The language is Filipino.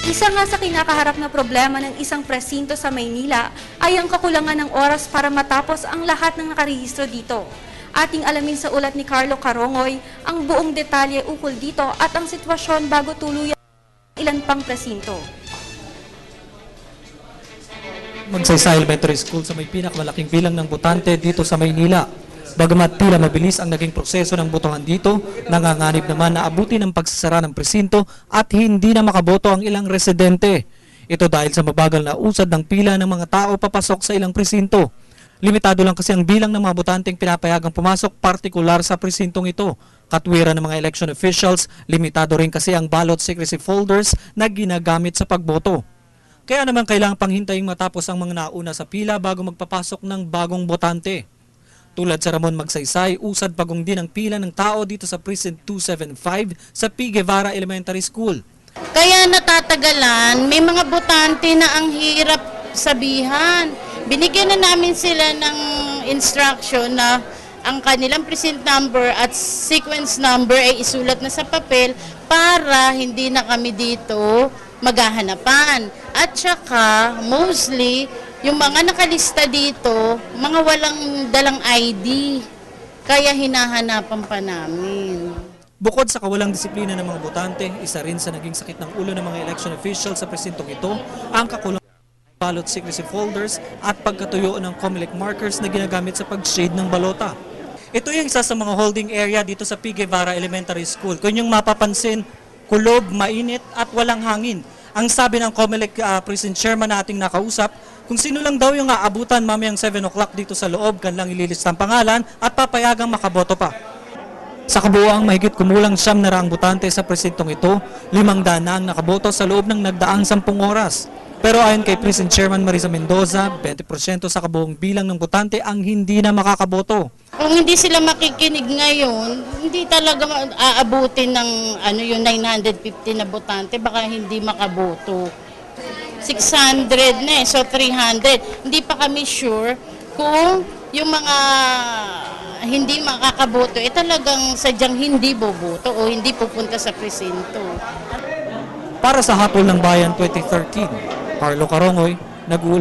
Isa nga sa kinakaharap na problema ng isang presinto sa Maynila ay ang kakulangan ng oras para matapos ang lahat ng nakarehistro dito. Ating alamin sa ulat ni Carlo Carongoy ang buong detalye ukol dito at ang sitwasyon bago tuluyan ilan pang presinto. Magsaysay Elementary School sa may pinakamalaking bilang ng botante dito sa Maynila. Bagamat tila mabilis ang naging proseso ng botohan dito, nanganganib naman na abutin ang pagsasara ng presinto at hindi na makaboto ang ilang residente. Ito dahil sa mabagal na usad ng pila ng mga tao papasok sa ilang presinto. Limitado lang kasi ang bilang ng mga botanteng pinapayagang pumasok partikular sa presintong ito. Katwiran ng mga election officials, limitado rin kasi ang ballot secrecy folders na ginagamit sa pagboto. Kaya naman kailangang panghintayin matapos ang mga nauna sa pila bago magpapasok ng bagong botante. Tulad sa Ramon Magsaysay, usad pagong din ang pila ng tao dito sa Precinct 275 sa P. Guevara Elementary School. Kaya natatagalan, may mga botante na ang hirap sabihan. Binigyan na namin sila ng instruction na ang kanilang precinct number at sequence number ay isulat na sa papel para hindi na kami dito maghahanapan. At saka, mostly, yung mga nakalista dito, mga walang dalang ID, kaya hinahanapan pa namin. Bukod sa kawalang disiplina ng mga botante, isa rin sa naging sakit ng ulo ng mga election officials sa presintong ito, ang kakulangan ng ballot secrecy folders at pagkatuyo ng COMELEC markers na ginagamit sa pag-shade ng balota. Ito yung isa sa mga holding area dito sa P. Guevara Elementary School. Kung yung mapapansin, kulob, mainit at walang hangin. Ang sabi ng COMELEC Precinct Chairman na ating nakausap, kung sino lang daw yung aabutan mamayang 7 o'clock dito sa loob, kanilang ililist ang pangalan at papayagang makaboto pa. Sa kabuuang mahigit kumulang 900 botante sa presintong ito, 500 na ang nakaboto sa loob ng nagdaang 10 oras. Pero ayon kay Precinct Chairman Marisa Mendoza, 20% sa kabuuang bilang ng botante ang hindi na makakaboto. Kung hindi sila makikinig ngayon, hindi talaga aabutin ng yung 950 na botante, baka hindi makaboto. 600 na so 300. Hindi pa kami sure kung yung mga hindi makakaboto, talagang sadyang hindi boboto o hindi pupunta sa presinto. Para sa Hatol ng Bayan 2013, Carlo Carongoy, nag-uulat.